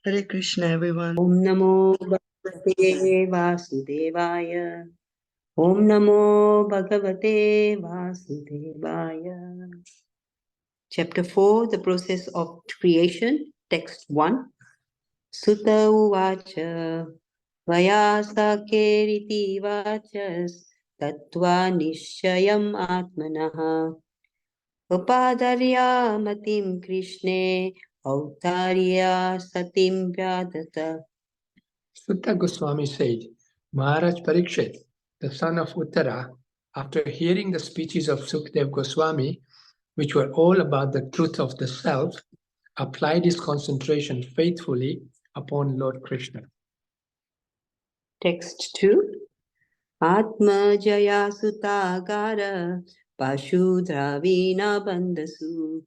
Hare Krishna, everyone. Om Namo Bhagavate Vasudevaya. Om Namo Bhagavate Vasudevaya. Chapter 4, the process of creation. Text 1. Sutta Uvacha Vayasa Keriti Vachas Tattva Nishayam Atmanaha Upadarya Matim Krishne Autarya Satim Vyadata. Sutta Goswami said, Maharaj Parikshit, the son of Uttara, after hearing the speeches of Sukdev Goswami, which were all about the truth of the self, applied his concentration faithfully upon Lord Krishna. Text 2. Atma Jaya Sutagara Pashu Dravina Bandasu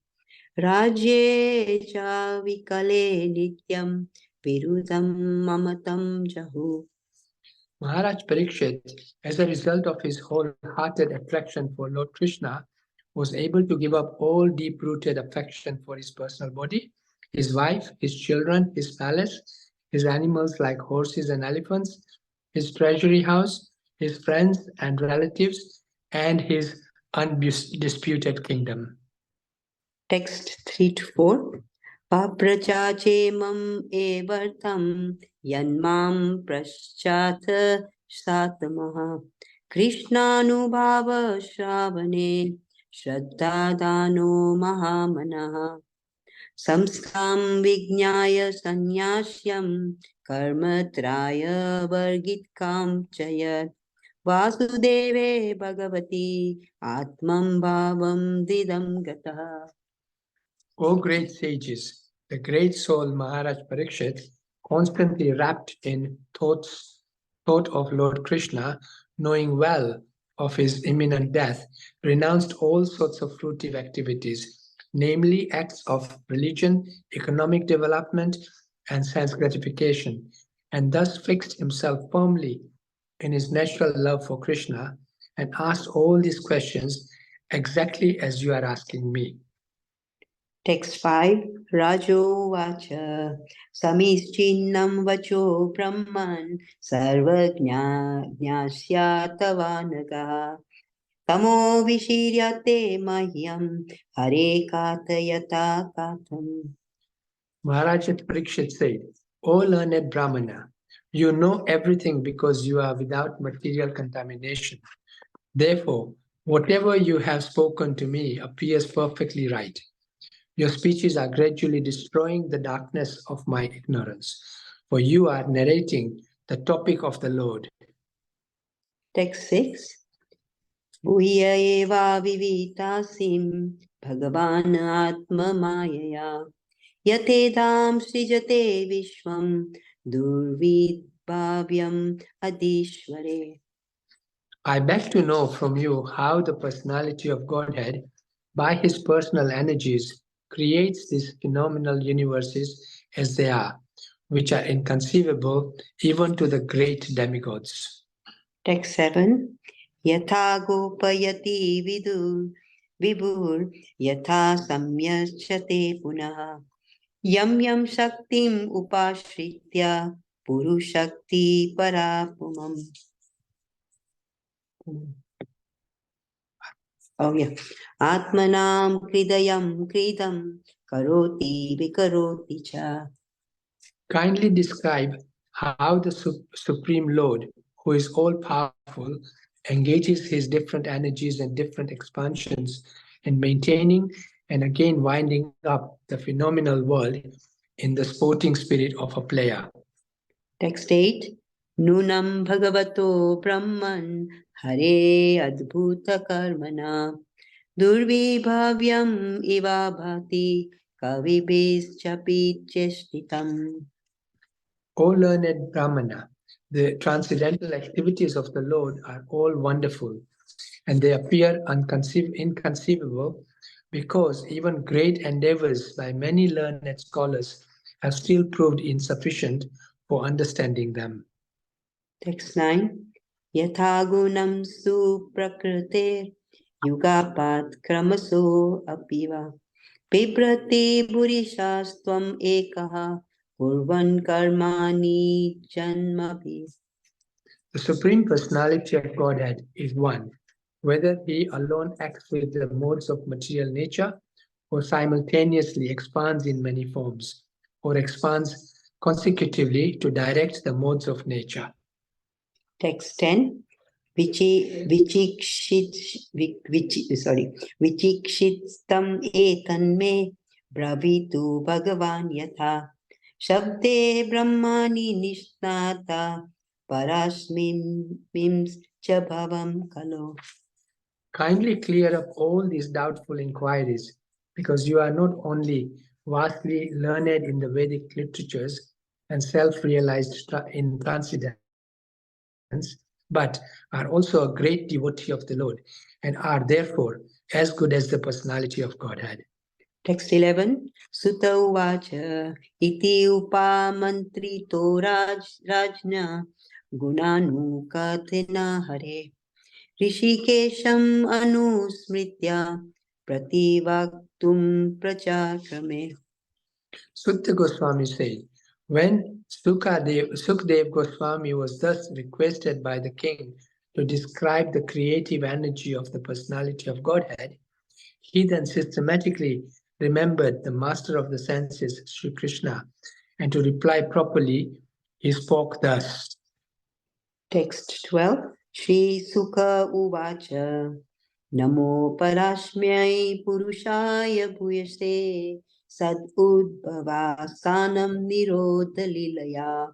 Rajye Cha Vikale Nityam Virudam Mamatam Jahu. Maharaj Parikshit, as a result of his wholehearted attraction for Lord Krishna, was able to give up all deep-rooted affection for his personal body, his wife, his children, his palace, his animals like horses and elephants, his treasury house, his friends and relatives, and his undisputed kingdom. Text 3 to 4. Paprachache mam evartam yanmam praschata satamaha Krishnanubhava shravane shraddadano mahamanaha Samstam Vijnaya Sannyashyam Karmatraya Vargitkam Chayat Vasudeve Bhagavati Atmam Bhavam Didam Gata. O great sages, the great soul Maharaj Parikshit, constantly wrapped in thought of Lord Krishna, knowing well of his imminent death, renounced all sorts of fruitive activities, namely acts of religion, economic development, and sense gratification, and thus fixed himself firmly in his natural love for Krishna and asked all these questions exactly as you are asking me. Text 5. Rajo Vacha Samischinnam Vacho Brahman Sarvajnasya Tavanagaha Tamo Vishiryate Mahyam Hare Katayata Katham. Maharaj Parikshit said, O learned Brahmana, you know everything because you are without material contamination. Therefore, whatever you have spoken to me appears perfectly right. Your speeches are gradually destroying the darkness of my ignorance, for you are narrating the topic of the Lord. Text 6. Uya eva vivitasim Bhagavan Atma Mayaya Yatedam Srijate Vishwam Durvidbhavyam Adishware. I beg to know from you how the personality of Godhead, by his personal energies, creates these phenomenal universes as they are, which are inconceivable even to the great demigods. Text 7. Yatha gopayati vibhur yatha samyachate punaha yam yam shaktim upashritya purushakti parapumam. Oh yeah. Atmanam kridayam kridam karoti vikaroti cha. Kindly describe how the Supreme Lord, who is all-powerful, engages his different energies and different expansions in maintaining and again winding up the phenomenal world in the sporting spirit of a player. Text 8. Nunam bhagavato brahman hare adbhuta karmana durvibhavyam iva bhati kavibis chapi cheshtitam. O learned Brahmana, the transcendental activities of the Lord are all wonderful, and they appear inconceivable because even great endeavors by many learned scholars have still proved insufficient for understanding them. Text 9. Yatha gunam suprakrate yugapat kramaso apiva bibrati burishastvam ekaha kurvan karmani janmapi. The Supreme Personality of Godhead is one, whether he alone acts with the modes of material nature or simultaneously expands in many forms or expands consecutively to direct the modes of nature. Text 10. Vichikshitam etanme bravitu bhagavan yatha shabde brahmani nishnata parasmim cha bhavam kalo. Kindly clear up all these doubtful inquiries, because you are not only vastly learned in the Vedic literatures and self-realized in transcendence, but are also a great devotee of the Lord and are therefore as good as the personality of Godhead. Text 11. Sutta uvacha iti upamantrito rajna gunanukathena hare Rishikesham anusmritya prativaktum prachakrame. Sutta Goswami said, when Sukdev Goswami was thus requested by the king to describe the creative energy of the personality of Godhead, he then systematically remembered the master of the senses, Sri Krishna, and to reply properly, he spoke thus. Text 12. Shri Sukha uvacha Namo parasmyai purushaya bhuyase sad udbhava sanam nirodha lilaya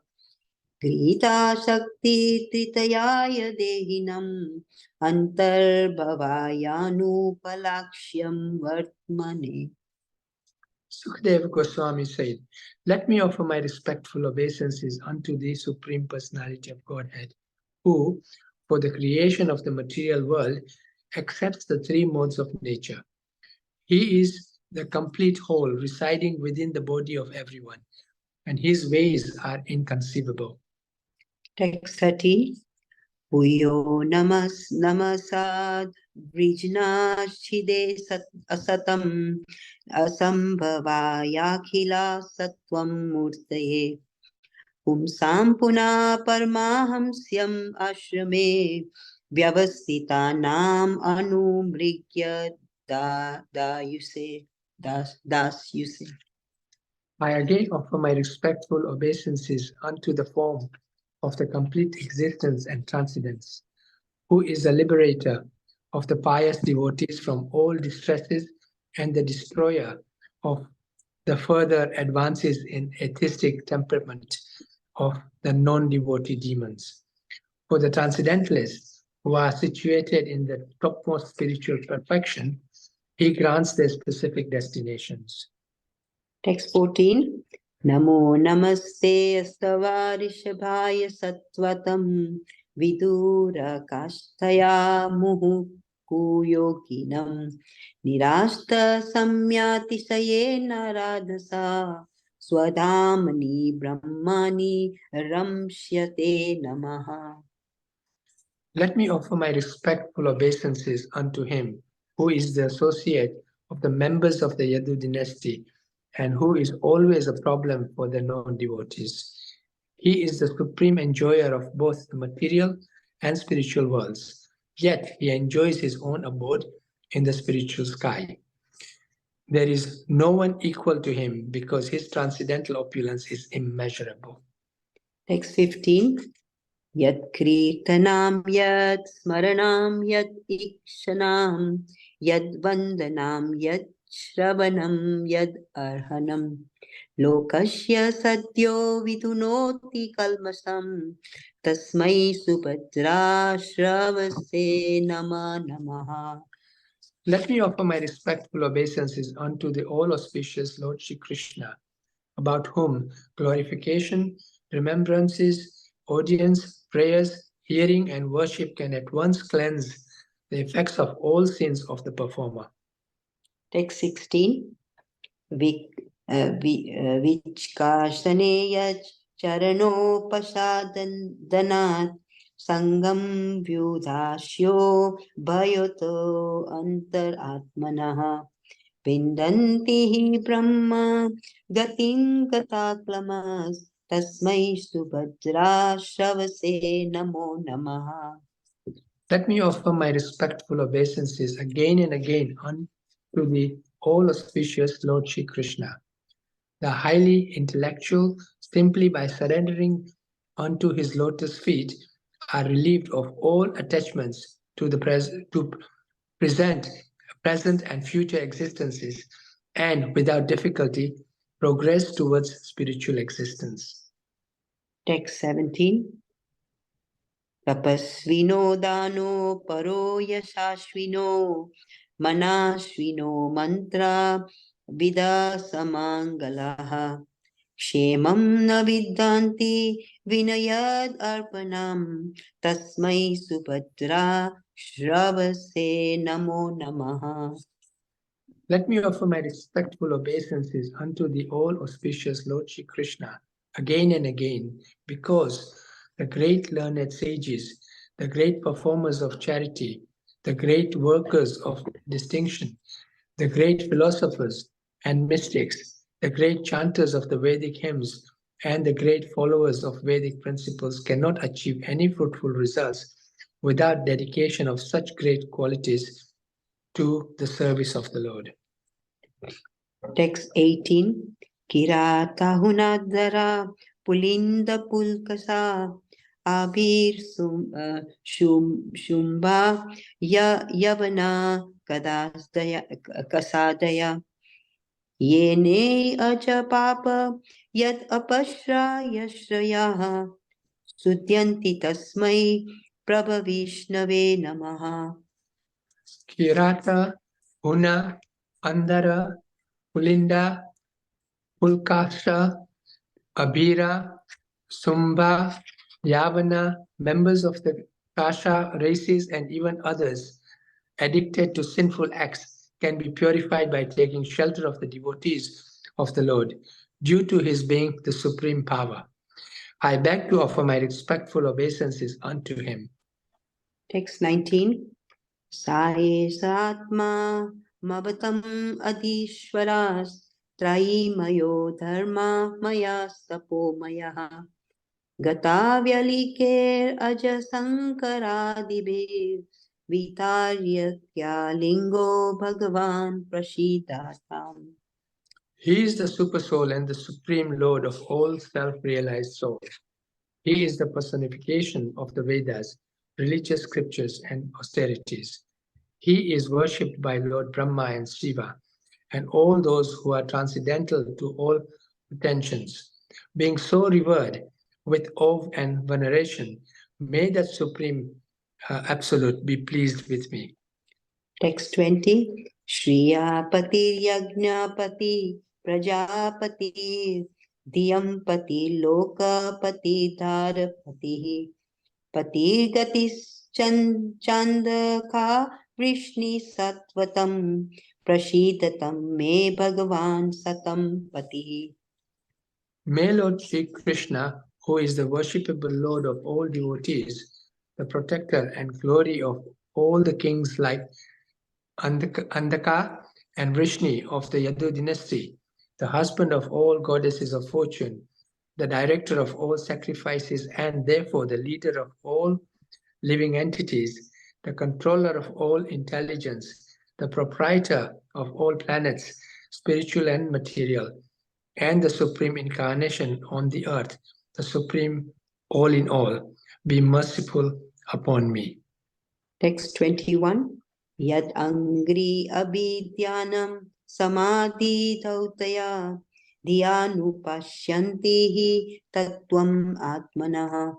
Grita Shakti Tritayaya Dehinam Antarbhavayanu Palakshyam Vartmane. Sukadeva Goswami said, let me offer my respectful obeisances unto the Supreme Personality of Godhead, who, for the creation of the material world, accepts the three modes of nature. He is the complete whole residing within the body of everyone, and his ways are inconceivable. Text 30. Puyo namasad vrijnashide asatam asambhavayakhila satvam murtaye Pumsam puna parmahamsyam ashrame vyavastita nam anumrigya das you say. I again offer my respectful obeisances unto the form of the complete existence and transcendence, who is the liberator of the pious devotees from all distresses and the destroyer of the further advances in atheistic temperament of the non-devotee demons. For the transcendentalists who are situated in the topmost spiritual perfection, he grants their specific destinations. Text 14. Namo namaste astavarishabhaya sattvatam vidura kasthaya muhu kuyoginam nirashta samyati sayena radhasa swadhamani brahmani ramshyate namaha. Let me offer my respectful obeisances unto him, who is the associate of the members of the Yadu dynasty, and who is always a problem for the non-devotees. He is the supreme enjoyer of both the material and spiritual worlds, yet he enjoys his own abode in the spiritual sky. There is no one equal to him because his transcendental opulence is immeasurable. Text 15. Yat kirtanam yat smaranam yat ikshanam yad vandanam yat shravanam yad arhanam lokasya sadyo vidunoti kalmasam tasmai subhadra shravase nama namaha. Let me offer my respectful obeisances unto the all-auspicious Lord Shri Krishna, about whom glorification, remembrances, audience, prayers, hearing, and worship can at once cleanse the effects of all sins of the performer. Text 16. Vichkashane yach charanopasadanat sangam vyudhashyo bhayoto antar atmanaha विन्दन्ति हि ब्रह्म गतिं गताक्लमस् तस्मै सुभद्राश्रवसे नमो नमः. Let me offer my respectful obeisances again and again unto the all-auspicious Lord Shri Krishna, the highly intellectual, simply by surrendering unto his lotus feet, are relieved of all attachments to the present and future existences, and without difficulty progress towards spiritual existence. Text 17. Tapasvino dano paro yashashvino manashvino mantra vida samangalaha kshemam na viddanti vinayad arpanam tasmai subhadra shravase namo namaha. Let me offer my respectful obeisances unto the all-auspicious Lord Shri Krishna again and again, because the great learned sages, the great performers of charity, the great workers of distinction, the great philosophers and mystics, the great chanters of the Vedic hymns, and the great followers of Vedic principles cannot achieve any fruitful results without dedication of such great qualities to the service of the Lord. Text 18. Kirata hunadara pulinda pulkasa abir shumba yavana kasadaya yene aja papa yat apashra yashrayaha sudyanti tasmai prabhavishnave namaha. Kirata, Una, Andara, Pulinda, Pulkasha, Abhira, Sumba, Yavana, members of the Kasha races, and even others addicted to sinful acts can be purified by taking shelter of the devotees of the Lord, due to his being the supreme power. I beg to offer my respectful obeisances unto him. Text 19. Saesatma mavatam adishwaras traimayo dharma maya sapomayaha gatavyalike aja sankaradibir vitaryatya lingo bhagavan prashidatam. He is the Supersoul and the Supreme Lord of all self-realized souls. He is the personification of the Vedas, religious scriptures, and austerities. He is worshipped by Lord Brahma and Shiva, and all those who are transcendental to all pretensions. Being so revered with awe and veneration, may that Supreme Absolute be pleased with me. Text 20. Shriyapati Yagnapati Prajapati Diyampati Lokapati Dharapati Pati Gatis Chandaka Vrishni Sattvatam Prashidatam Me Bhagavan Satam Pati. May Lord Sri Krishna, who is the worshipable Lord of all devotees, the protector and glory of all the kings like Andaka and Vrishni of the Yadu dynasty, the husband of all goddesses of fortune, the director of all sacrifices and therefore the leader of all living entities, the controller of all intelligence, the proprietor of all planets, spiritual and material, and the supreme incarnation on the earth, the supreme all in all, be merciful upon me. Text 21. Yad angri abhidyanam samadhi dhautaya dhyanu tattvam atmanaha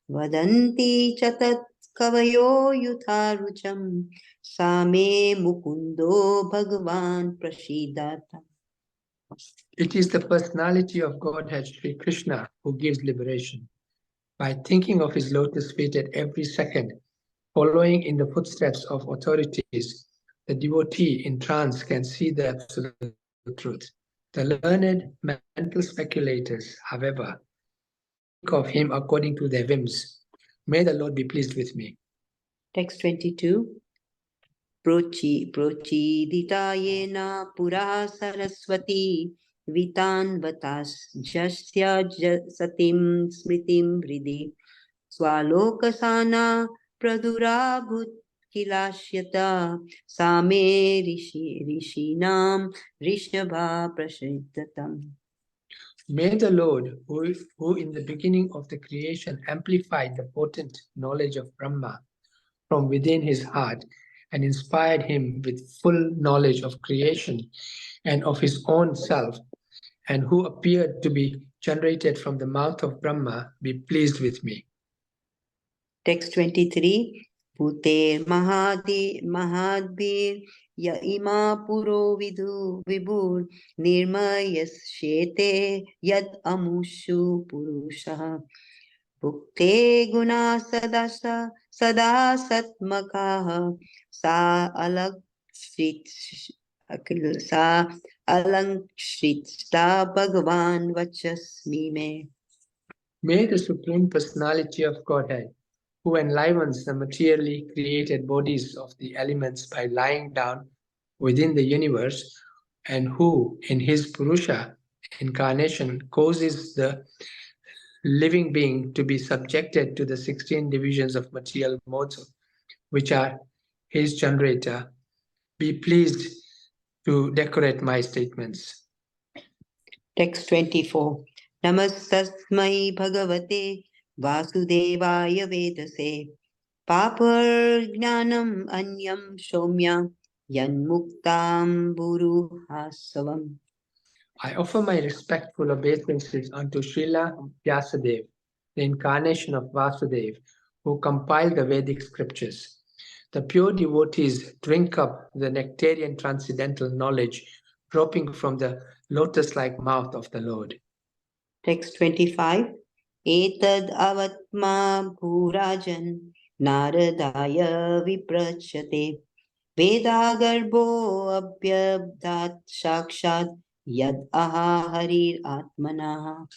vadanti chatat kavayo yutharucham same mukundo bhagavan prashidata. It is the personality of Godhead Sri Krishna who gives liberation. By thinking of his lotus feet at every second, following in the footsteps of authorities, the devotee in trance can see the absolute truth. The learned mental speculators, however, think of him according to their whims. May the Lord be pleased with me. Text 22. प्रोचिदितायेन पुरा सरस्वती वितान्वतास्यस्य सतीं स्मृतिं हृदि स्वालोकसाना प्रदुराभूत् किलाश्यता सा मे ऋषीणां ऋषभा प्रसिद्धतम्. May the Lord, who in the beginning of the creation amplified the potent knowledge of Brahma from within his heart and inspired him with full knowledge of creation and of his own self, and who appeared to be generated from the mouth of Brahma, be pleased with me. Text 23. Bhuter mahadbir ya ima puro vidhu vibhur nirmayasyete yad amushu purusha bhukte guna sadasa sada satmakaha sa alangshita bhagavan vachasmi me. May the Supreme Personality of Godhead, who enlivens the materially created bodies of the elements by lying down within the universe, and who, in his Purusha incarnation, causes the living being to be subjected to the 16 divisions of material modes, which are his generator, be pleased to decorate my statements. Text 24. Namastasmai bhagavate vasudevaya vedase papar jnanam anyam somya yanmuktam buruhasavam. I offer my respectful obeisances unto Srila Vyasadeva, the incarnation of Vasudev, who compiled the Vedic scriptures. The pure devotees drink up the nectarian transcendental knowledge dropping from the lotus-like mouth of the Lord. Text 25. Etad avatma bhurajan naradaya viprachate vedagarbo abhyabdat shakshat yad aha harir atmanaha.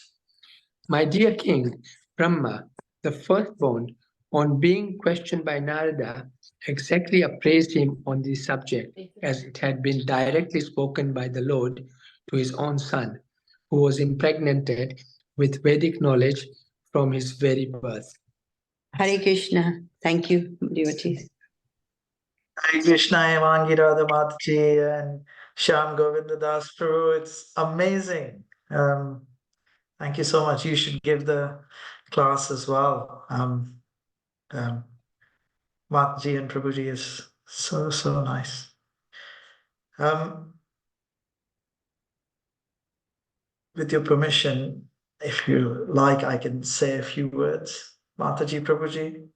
My dear king, Brahma, the firstborn, on being questioned by Narada, exactly appraised him on this subject, as it had been directly spoken by the Lord to his own son, who was impregnated with Vedic knowledge from his very birth. Hare Krishna. Thank you, devotees. Hare Krishna, Evangira Mataji and Shyam Govindadas Prabhu. It's amazing. Thank you so much. You should give the class as well. Mataji and Prabhuji is so nice. With your permission, if you like, I can say a few words. Mataji, Prabhuji.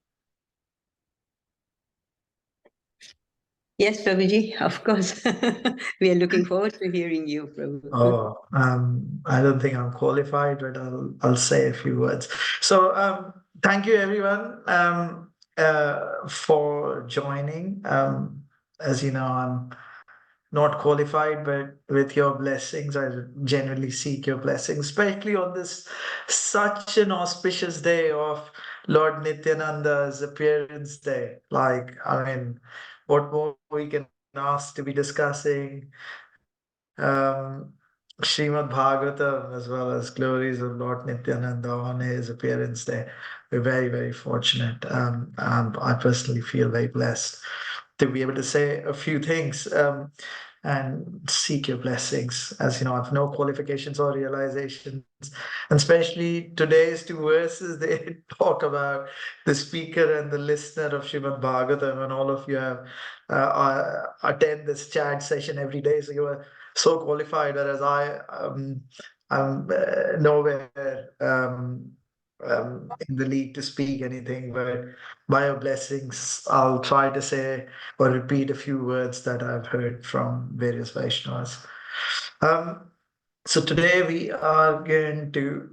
Yes, Prabhuji, of course. We are looking forward to hearing you, Prabhu. Oh, I don't think I'm qualified, but I'll say a few words. So, thank you everyone for joining. As you know, I'm not qualified, but with your blessings, I generally seek your blessings, especially on this such an auspicious day of Lord Nityananda's appearance day. Like, I mean, what more we can ask to be discussing Srimad Bhagavatam as well as glories of Lord Nityananda on his appearance day. We're very fortunate. And I personally feel very blessed to be able to say a few things and seek your blessings. As you know, I have no qualifications or realizations. And especially today's two verses, they talk about the speaker and the listener of Srimad Bhagavatam, and all of you have attend this chat session every day. So you are so qualified, whereas I'm nowhere in the league to speak anything, but by your blessings, I'll try to say or repeat a few words that I've heard from various Vaishnavas. So today we are going to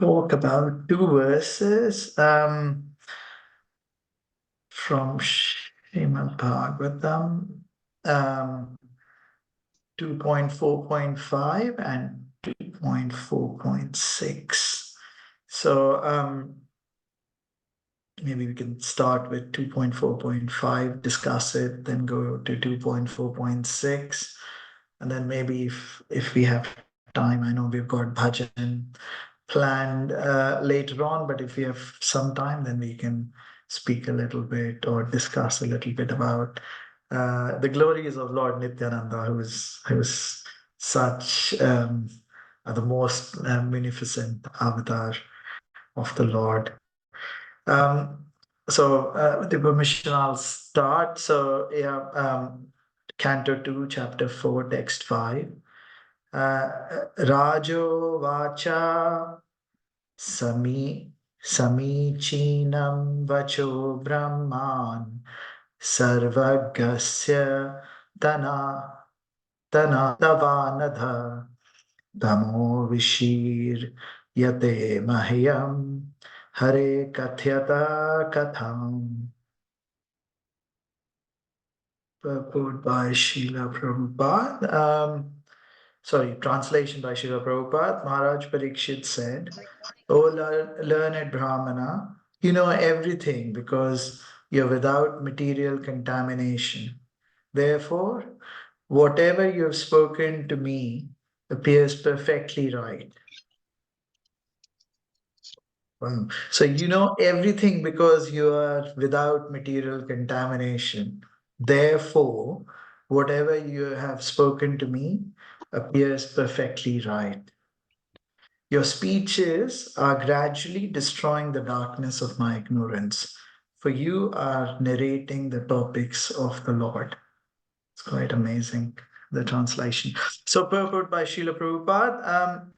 talk about two verses from Srimad Bhagavatam, 2.4.5 and 2.4.6. So maybe we can start with 2.4.5, discuss it, then go to 2.4.6. And then maybe if we have time, I know we've got bhajan planned later on, but if we have some time, then we can speak a little bit or discuss a little bit about the glories of Lord Nityananda, who is such the most munificent avatar of the Lord. With the permission, I'll start. So, yeah, Canto 2, Chapter 4, Text 5. Rajo Vacha Sami Samichinam Vacho Brahman Sarvagasya Tana Tana Tavanadha Tamo Vishir Yate Mahyam Hare Kathyata Katham. Purport by Srila Prabhupada. Translation by Srila Prabhupada. Maharaj Parikshit said, O learned Brahmana, you know everything because you're without material contamination. Therefore, whatever you have spoken to me appears perfectly right. Wow. So you know everything because you are without material contamination. Therefore, whatever you have spoken to me appears perfectly right. Your speeches are gradually destroying the darkness of my ignorance, for you are narrating the topics of the Lord. It's quite amazing, the translation. So, purport by Srila Prabhupada.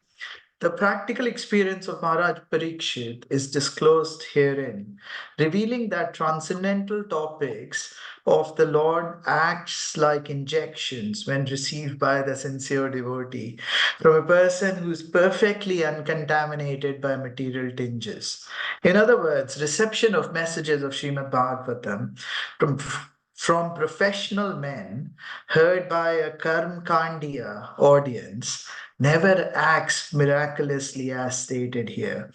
The practical experience of Maharaj Parikshit is disclosed herein, revealing that transcendental topics of the Lord acts like injections when received by the sincere devotee from a person who is perfectly uncontaminated by material tinges. In other words, reception of messages of Srimad Bhagavatam from professional men heard by a Karmkandiya audience never acts miraculously as stated here.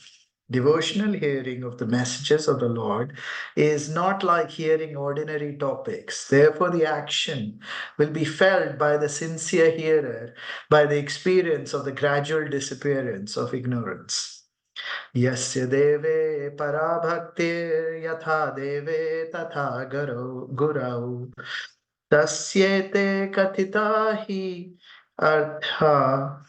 Devotional hearing of the messages of the Lord is not like hearing ordinary topics. Therefore, the action will be felt by the sincere hearer by the experience of the gradual disappearance of ignorance. Yasya deve parabhaktir yatha deve tatha gurau tasyete kathita hi artha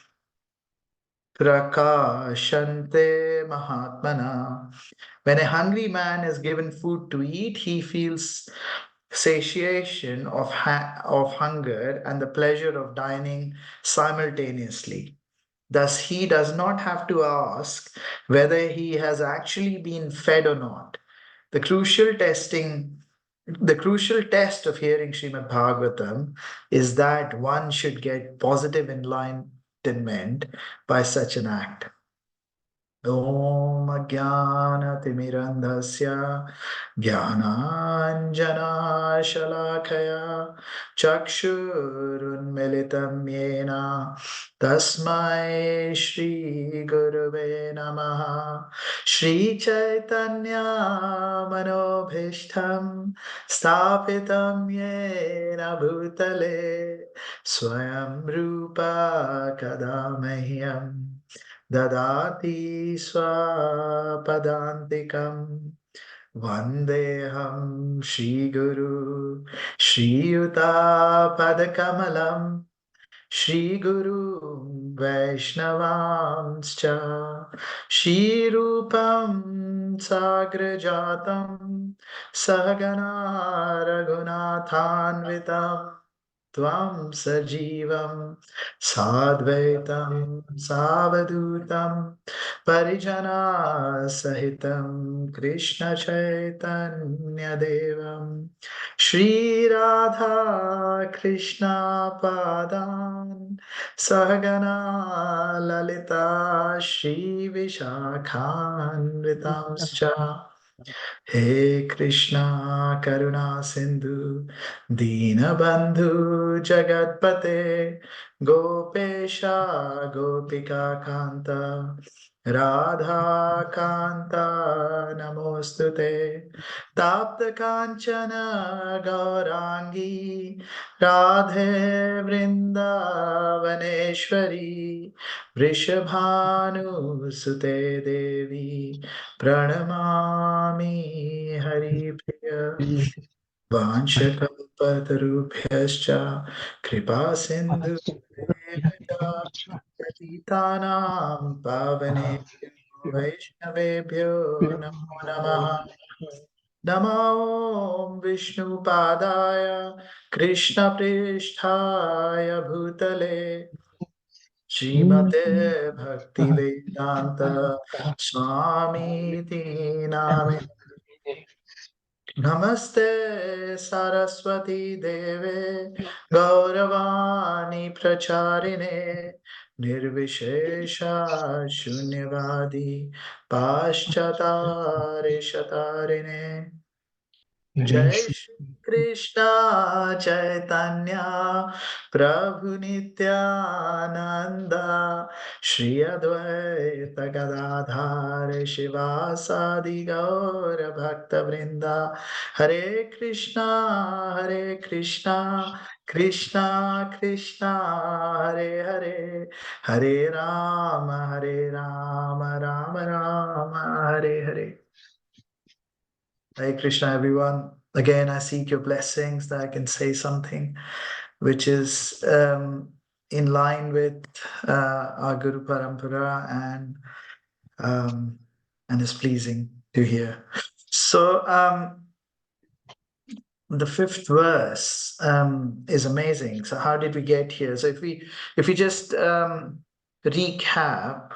prakashante mahatmana. When a hungry man is given food to eat, he feels satiation of hunger and the pleasure of dining simultaneously. Thus, he does not have to ask whether he has actually been fed or not. The crucial testing, the crucial test of hearing Srimad Bhagavatam is that one should get positive enlightenment by such an act. Om Ajnanatimirandhasya Jnananjana Shalakaya Chakshurunmilitam Yena Tasmai Shri Gurave Namaha Shri Chaitanya Manobhishtam Stapitam Yena Bhutale Swayam Rupa Kadamahyam Dadati swapadantikam Vandeham Shri Guru Shri Yuta Padakamalam Shri Guru Vaishnavamscha Shri Rupam Sagrajatam Sahagana Raghunathanvitam Tvam Sajivam Sadvaitam Savadutam Parijana Sahitam Krishna Chaitanya Devam Shri Radha Krishna Padan Sahagana Lalita Shri Vishakhanvitamscha He Krishna Karuna Sindhu Dinabandhu Jagatpate Gopesha Gopika Kanta Radha Kanta Namostute Tapta Kanchana Gaurangi Radhe Vrindavaneshwari Vrishabhanu Sute Devi Pranamami Hari Priya Vanshakapatarubhyascha Kripa Sindhu पतितानां पावनेभ्यो वैष्णवेभ्यो नमो नमः नमो विष्णुपादाय कृष्णप्रेष्ठाय भूतले श्रीमते भक्तिवेदान्त स्वामीति नामे नमस्ते सरस्वती देवे गौरवाणी प्रचारिणे निर्विशेष शून्यवादी पाश्चातारि शतारिणे जय श्री कृष्ण चैतन्य प्रभु नित्यानंद श्री अद्वैत गदाधार शिवासादि गौर भक्त वृंदा हरे Krishna Krishna Krishna Hare Hare Hare Ram Ram Ram Hare Hare. Hare Krishna, everyone. Again, I seek your blessings that I can say something which is in line with our Guru Parampara and is pleasing to hear. So the fifth verse is amazing. So how did we get here? So if we just recap.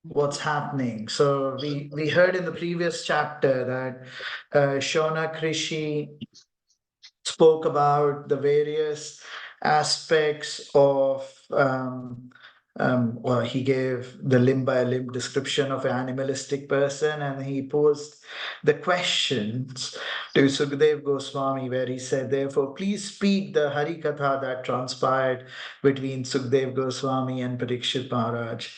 What's happening. So we heard in the previous chapter that Shona Krishi spoke about the various aspects of well, he gave the limb by limb description of an animalistic person, and he posed the questions to Sukhdev Goswami, where he said, therefore, please speak the Hari Katha that transpired between Sukhdev Goswami and Parikshit Maharaj.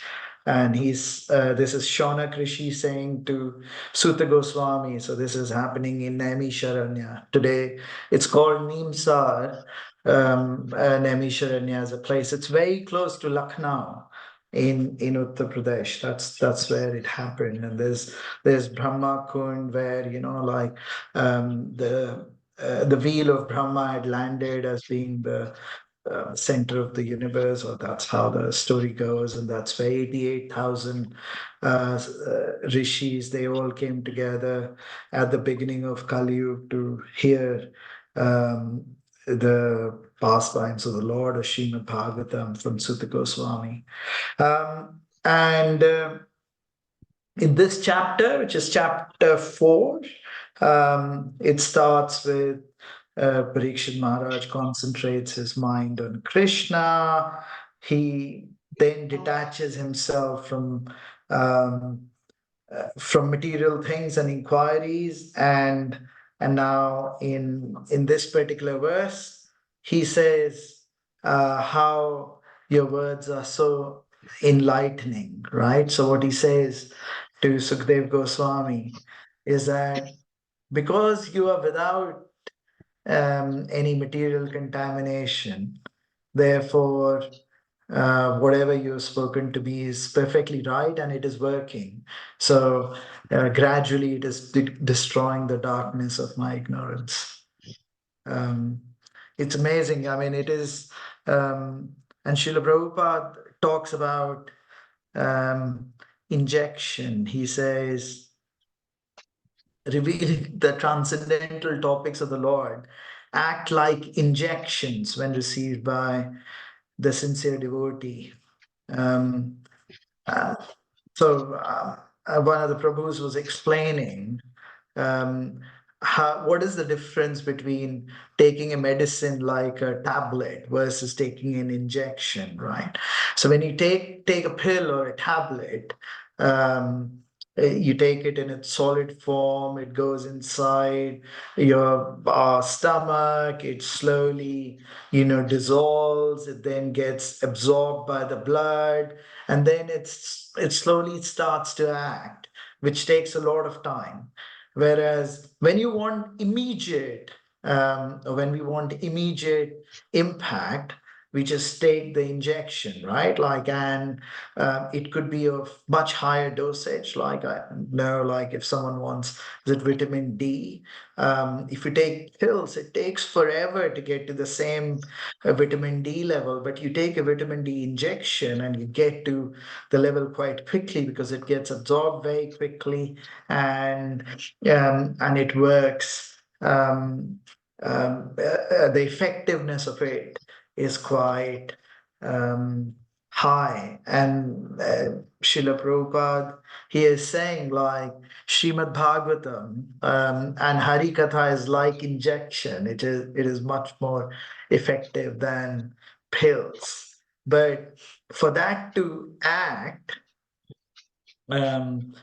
And this is Shona Krishi saying to Sutta Goswami. So this is happening in Naimisharanya. Today, it's called Neemsar. Naimisharanya as a place. It's very close to Lucknow in Uttar Pradesh. That's where it happened. And there's Brahma Kund where, the wheel of Brahma had landed as being the center of the universe, or that's how the story goes. And that's where 88,000 rishis, they all came together at the beginning of Kali Yuga to hear the pastimes of the Lord of Srimad Bhagavatam from Sutta Goswami. And in this chapter, which is chapter 4, it starts with Parikshit Maharaj concentrates his mind on Krishna. He then detaches himself from material things and inquiries, and now in this particular verse, he says how your words are so enlightening, right? So what he says to Sukhdev Goswami is that because you are without any material contamination. Therefore, whatever you've spoken to me is perfectly right and it is working. So gradually it is destroying the darkness of my ignorance. It's amazing. I mean, it is, and Srila Prabhupada talks about injection. He says, revealing the transcendental topics of the Lord act like injections when received by the sincere devotee. Um, uh, One of the Prabhus was explaining what is the difference between taking a medicine like a tablet versus taking an injection, right? So when you take a pill or a tablet, you take it in its solid form, it goes inside your stomach, it slowly, dissolves, it then gets absorbed by the blood, and then it slowly starts to act, which takes a lot of time. Whereas when you want immediate, or when we want immediate impact, we just take the injection, right? Like, and it could be of much higher dosage. Like, I know, like if someone wants, is it vitamin D? If you take pills, it takes forever to get to the same vitamin D level, but you take a vitamin D injection and you get to the level quite quickly because it gets absorbed very quickly, and it works. The effectiveness of it is quite high. And Srila Prabhupada, he is saying like Srimad Bhagavatam and Hari Katha is like injection. It is much more effective than pills. But for that to act, um,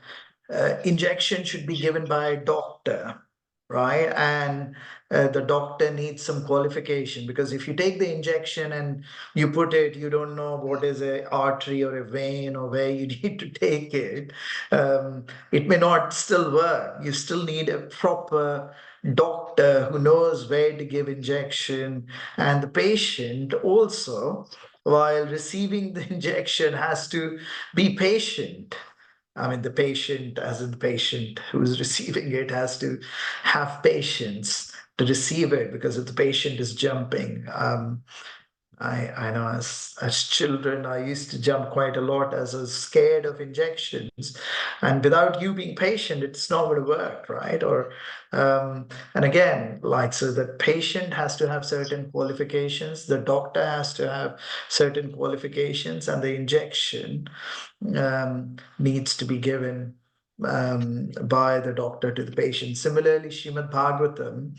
injection should be given by a doctor, right? And the doctor needs some qualification, because if you take the injection and you put it, you don't know what is a artery or a vein or where you need to take it. It may not still work. You still need a proper doctor who knows where to give injection, and the patient also, while receiving the injection, has to be patient. I mean, the patient, as in the patient who's receiving it, has to have patience to receive it, because if the patient is jumping, I know as children, I used to jump quite a lot as I was scared of injections. And without you being patient, it's not going to work, right? And again, like, so the patient has to have certain qualifications, the doctor has to have certain qualifications, and the injection needs to be given by the doctor to the patient. Similarly, Srimad Bhagavatam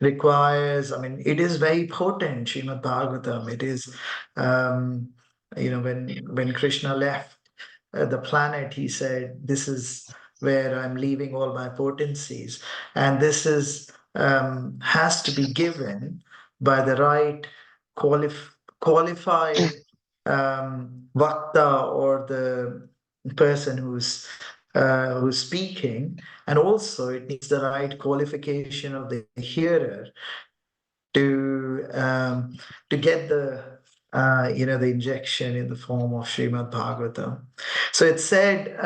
requires, I mean, it is very potent, Srimad Bhagavatam. It is, when Krishna left the planet, he said, "This is where I'm leaving all my potencies," and this is has to be given by the right qualified vakta, or the person who's speaking, and also it needs the right qualification of the hearer to get the injection in the form of Srimad Bhagavatam. So it said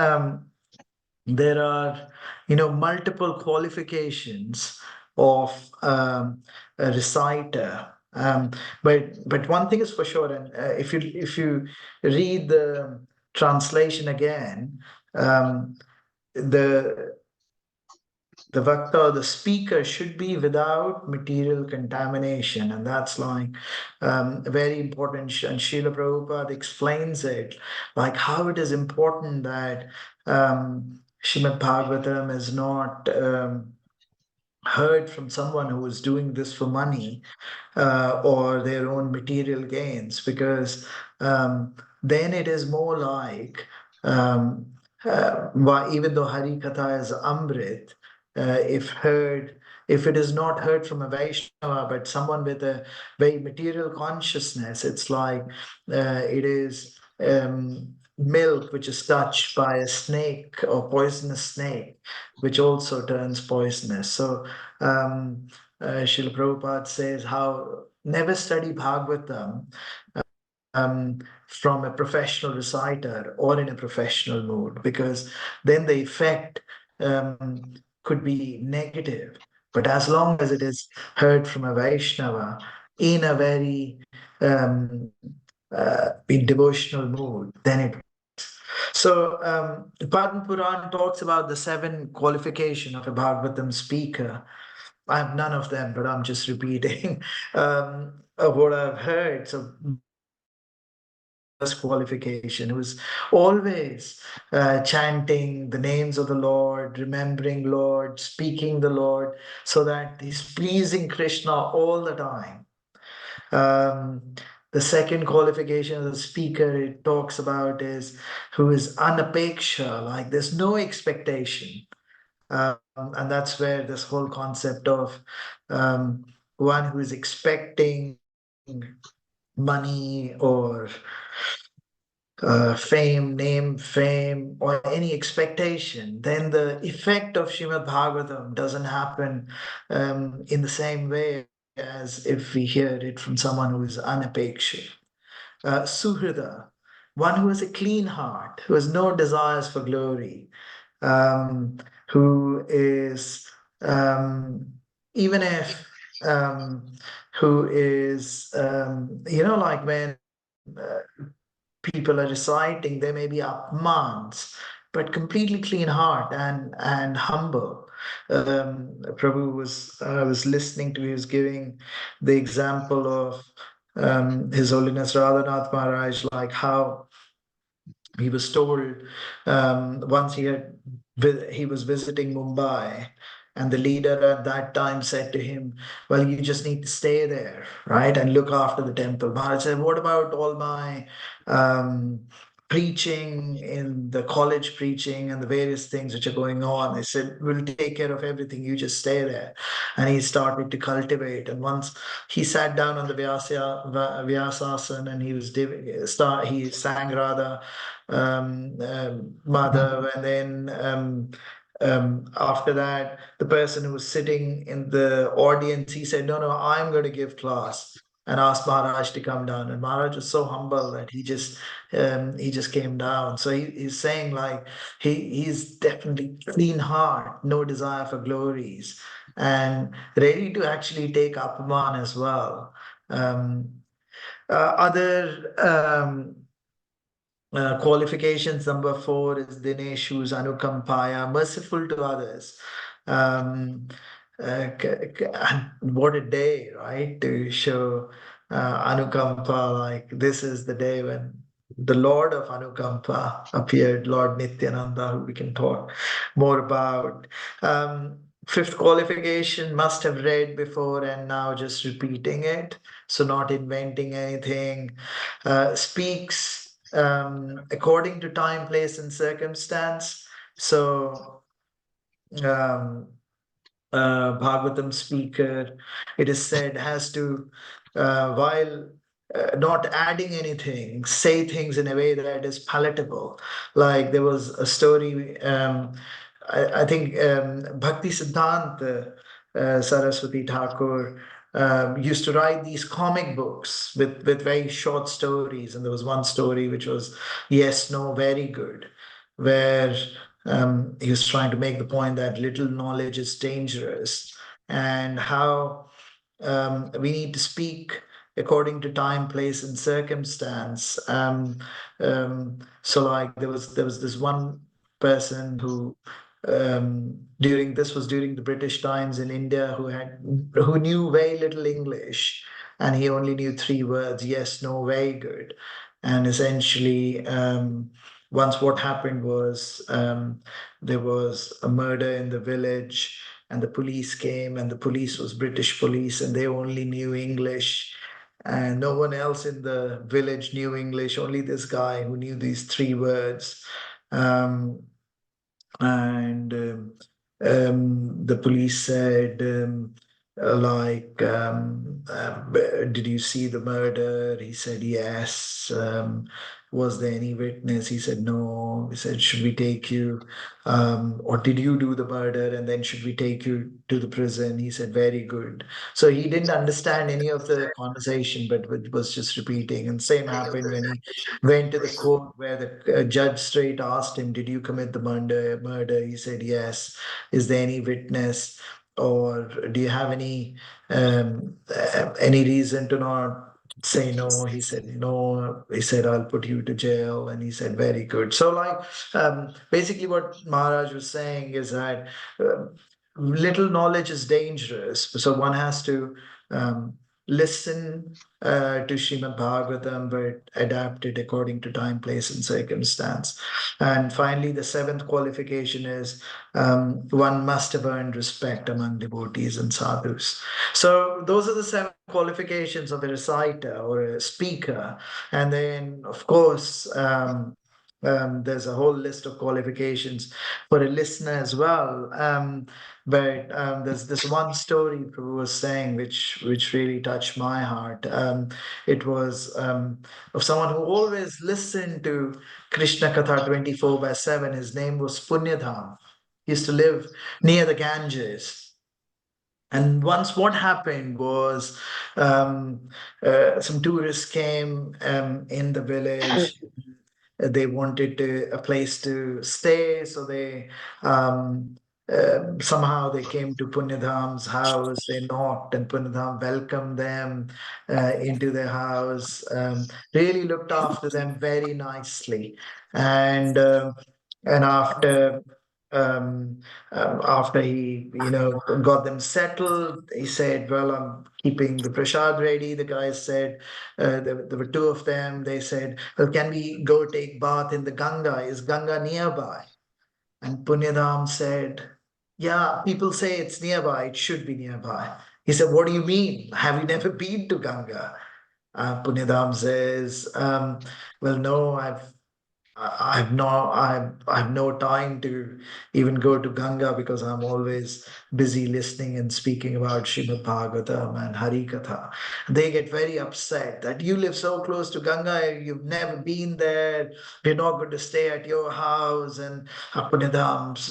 there are multiple qualifications of a reciter. But one thing is for sure, and if you read the translation again, the Vakta, the speaker, should be without material contamination, and that's like very important. And Srila Prabhupada explains it, like how it is important that Srimad Bhagavatam is not heard from someone who is doing this for money or their own material gains, because then it is more like, even though Hari Katha is Amrit, if it is not heard from a Vaishnava, but someone with a very material consciousness, it's like it is milk which is touched by a snake or poisonous snake, which also turns poisonous. So Srila Prabhupada says how never study Bhagavatam from a professional reciter or in a professional mood, because then the effect could be negative. But as long as it is heard from a Vaishnava in a very in devotional mood, then it. So Padma Puran talks about the 7 qualification of a Bhagavatam speaker. I have none of them, but I'm just repeating of what I've heard. So first qualification, who's always chanting the names of the Lord, remembering Lord, speaking the Lord, so that he's pleasing Krishna all the time. The second qualification of the speaker it talks about is who is anapeksha, like there's no expectation. And that's where this whole concept of one who is expecting money or fame, or any expectation, then the effect of Srimad Bhagavatam doesn't happen in the same way as if we hear it from someone who is anapeksha. Suhrida, one who has a clean heart, who has no desires for glory, who is, even if, who is, like when uh, people are reciting, there may be upmans, but completely clean heart and humble. Prabhu was listening to, he was giving the example of His Holiness Radhanath Maharaj, like how he was told once he was visiting Mumbai, and the leader at that time said to him, "Well, you just need to stay there, right, and look after the temple." Maharaj said, "What about all my um, preaching in the college preaching and the various things which are going on?" He said, "We'll take care of everything. You just stay there." And he started to cultivate. And once he sat down on the Vyasasana, and he sang Radha Madhav, and then after that, the person who was sitting in the audience, he said, "No, no, I'm going to give class," and asked Maharaj to come down. And Maharaj was so humble that he just came down. So he's saying like he's definitely clean heart, no desire for glories, and ready to actually take Apaman as well. Other qualifications, number 4 is Dinesh, who's Anukampaya, merciful to others. And what a day, right? To show Anukampa, like this is the day when the Lord of Anukampa appeared, Lord Nityananda, who we can talk more about. Fifth qualification, must have read before and now just repeating it, so not inventing anything. Speaks according to time, place, and circumstance. So, um, Bhagavatam speaker, it is said, has to, while not adding anything, say things in a way that is palatable. Like there was a story, I think Bhakti Siddhanta Saraswati Thakur used to write these comic books with very short stories. And there was one story which was Yes, No, Very Good, where he was trying to make the point that little knowledge is dangerous, and how we need to speak according to time, place, and circumstance. So, like there was this one person who during the British times in India, who knew very little English, and he only knew 3 words: yes, no, very good. And essentially, once what happened was there was a murder in the village, and the police came, and the police was British police, and they only knew English, and no one else in the village knew English, only this guy who knew these 3 words. um, and the police said, did you see the murder? He said, yes. Was there any witness? He said, no. He said, should we take you, or did you do the murder? And then should we take you to the prison? He said, very good. So he didn't understand any of the conversation, but it was just repeating. And same happened when he went to the court, where the judge straight asked him, "Did you commit the murder?" He said, "Yes." "Is there any witness, or do you have any reason to not say no?" He said, "No." He said, "I'll put you to jail." And he said, "Very good." So, like, basically, what Maharaj was saying is that little knowledge is dangerous. So one has to. listen to Srimad Bhagavatam, but adapt it according to time, place, and circumstance. And finally, the seventh qualification is one must have earned respect among devotees and sadhus. So those are the seven qualifications of a reciter or a speaker. And then, of course, there's a whole list of qualifications for a listener as well. But there's this one story Prabhu was saying, which really touched my heart. It was of someone who always listened to Krishna Katha 24/7. His name was Punyadham. He used to live near the Ganges. And once what happened was some tourists came in the village. They wanted a place to stay, so they somehow they came to Punyadham's house. They knocked, and Punyadham welcomed them into their house. Really looked after them very nicely, and and after he got them settled, he said, "Well, I'm keeping the prasad ready." The guys said, there were two of them. They said, "Well, can we go take bath in the Ganga? Is Ganga nearby?" And Punyadam said, "Yeah, people say it's nearby. It should be nearby." He said, "What do you mean? Have you never been to Ganga?" Punyadam says, "Well, no, I have no time to even go to Ganga because I'm always busy listening and speaking about Srimad Bhagavatam and Hari Katha." They get very upset that you live so close to Ganga, you've never been there, we're not going to stay at your house. And Apunidams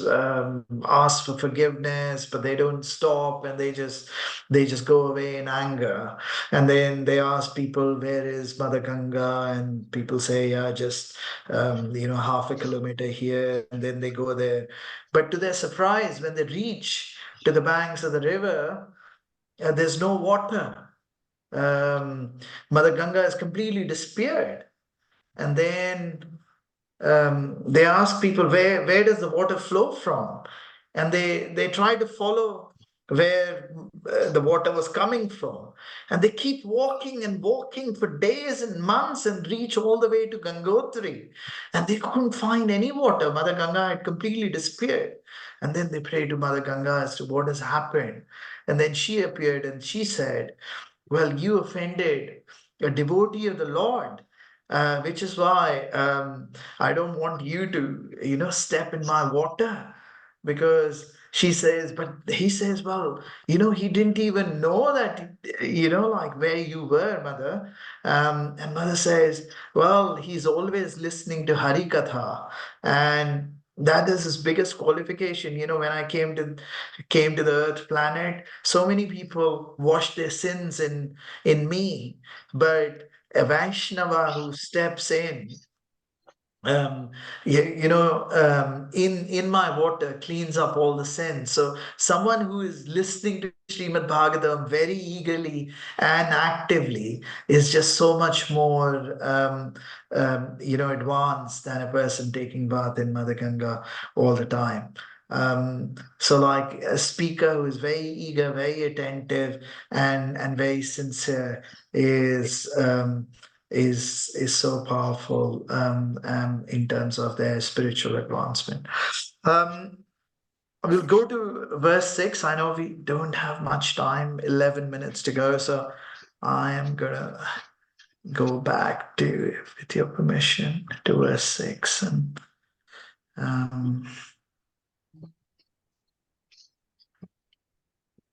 ask for forgiveness, but they don't stop, and they just go away in anger. And then they ask people, "Where is Mother Ganga?" And people say, "Yeah, just half a kilometer here," and then they go there. But to their surprise, when they reach to the banks of the river, there's no water. Mother Ganga has completely disappeared. And then they ask people, where does the water flow from? And they try to follow where the water was coming from. And they keep walking and walking for days and months and reach all the way to Gangotri. And they couldn't find any water. Mother Ganga had completely disappeared. And then they pray to Mother Ganga as to what has happened. And then she appeared and she said, "Well, you offended a devotee of the Lord, which is why I don't want you to, step in my water." Because she says, but he says, "Well, he didn't even know that, like where you were, Mother." And Mother says, "Well, he's always listening to Hari Katha, and that is his biggest qualification. When I came to the earth planet, so many people washed their sins in me, but a Vaishnava who steps in, in my water, cleans up all the sins." So someone who is listening to Srimad Bhagavatam very eagerly and actively is just so much more advanced than a person taking bath in Mother Ganga all the time. So like a speaker who is very eager, very attentive, and very sincere is so powerful in terms of their spiritual advancement. We'll go to verse 6. I know we don't have much time, 11 minutes to go, so I am going to go back to, with your permission, to verse 6. And um,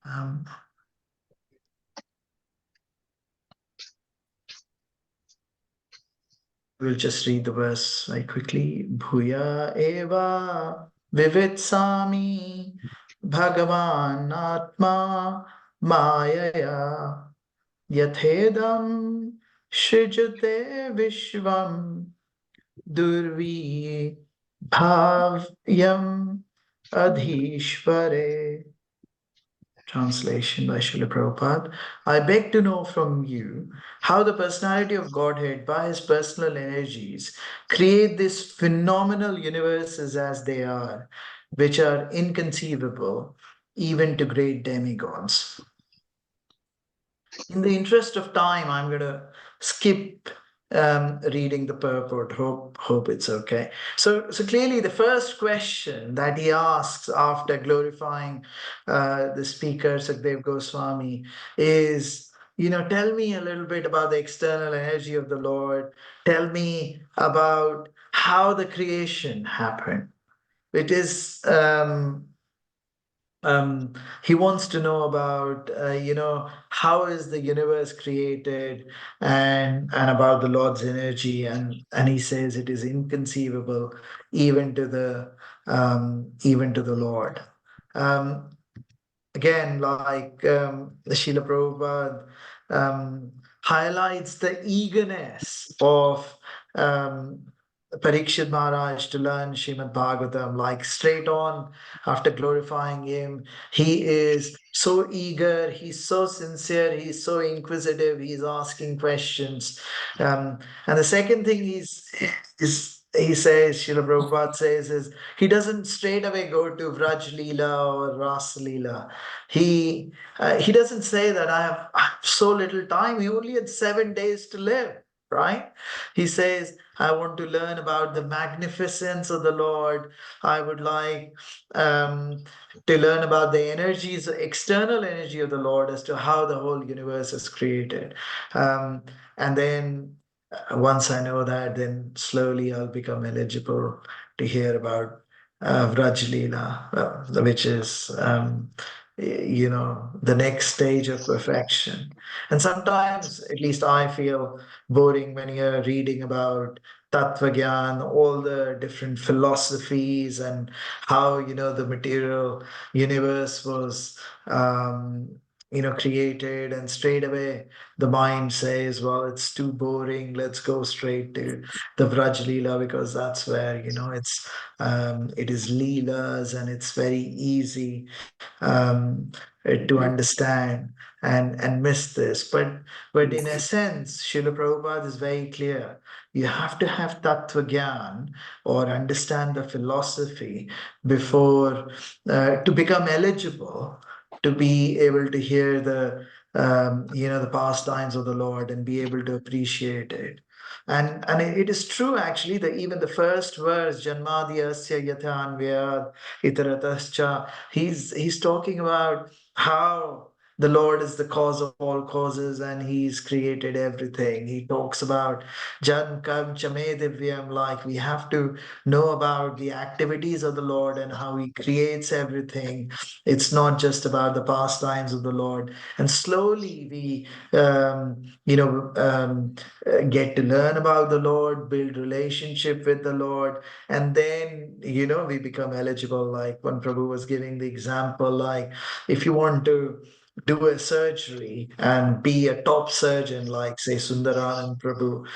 um, we'll just read the verse very quickly. Bhuya eva vivitsami bhagavan atma mayaya yathedam shrijate vishvam durvi bhavyam adhishvare. Translation by Srila Prabhupada. I beg to know from you how the personality of Godhead, by his personal energies, create these phenomenal universes as they are, which are inconceivable even to great demigods. In the interest of time, I'm going to skip reading the purport. Hope it's okay. So clearly, the first question that he asks after glorifying the speaker Sukdev Goswami is, tell me a little bit about the external energy of the Lord. Tell me about how the creation happened. It is he wants to know about how is the universe created, and about the Lord's energy, and he says it is inconceivable even to the Lord. um, Again, like the Srila Prabhupada highlights the eagerness of um, Parikshit Maharaj to learn Srimad Bhagavatam, like straight on after glorifying him. He is so eager, he's so sincere, he's so inquisitive, he's asking questions. And the second thing he says, Srila Prabhupada says, is he doesn't straight away go to Vraj Leela or Ras Leela. He doesn't say that I have so little time. He only had 7 days to live, right? He says, I want to learn about the magnificence of the Lord. I would like to learn about the energies, the external energy of the Lord, as to how the whole universe is created. And then once I know that, then slowly I'll become eligible to hear about Vraj Leela, which is the next stage of perfection. And sometimes, at least I feel boring when you're reading about Tattva Gyan, all the different philosophies, and how the material universe was created, and straight away the mind says, well, it's too boring, let's go straight to the Vraj Leela, because that's where it is Leelas, and it's very easy to understand and miss this. But in a sense, Srila Prabhupada is very clear. You have to have Tattva Gyan, or understand the philosophy, before to become eligible to be able to hear the pastimes of the Lord, and be able to appreciate it. And it is true, actually, that even the first verse, Janmadhyasya Yathanvyad Itaratascha, he's talking about how the Lord is the cause of all causes, and he's created everything. He talks about Jan Kam Chame Divyam, like we have to know about the activities of the Lord and how he creates everything. It's not just about the pastimes of the Lord. And slowly we get to learn about the Lord, build relationship with the Lord, and then we become eligible. Like when Prabhu was giving the example, like if you want to do a surgery and be a top surgeon, like say Sundaranand Prabhu,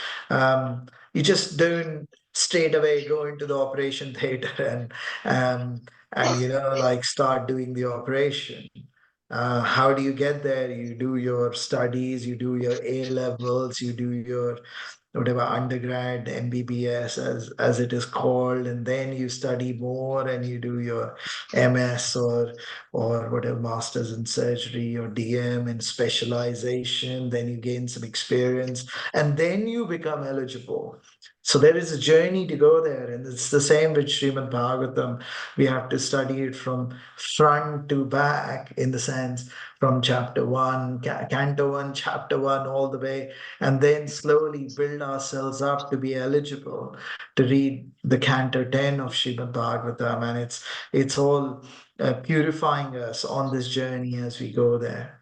you just don't straight away go into the operation theater and like start doing the operation. How do you get there? You do your studies, you do your A levels, you do your whatever undergrad, MBBS as it is called, and then you study more and you do your MS or whatever, masters in surgery, or DM in specialization. Then you gain some experience, and then you become eligible. So there is a journey to go there, and it's the same with Srimad Bhagavatam. We have to study it from front to back, in the sense from chapter one, canto one, chapter one, all the way, and then slowly build ourselves up to be eligible to read the canto 10 of Srimad Bhagavatam. And it's all purifying us on this journey as we go there.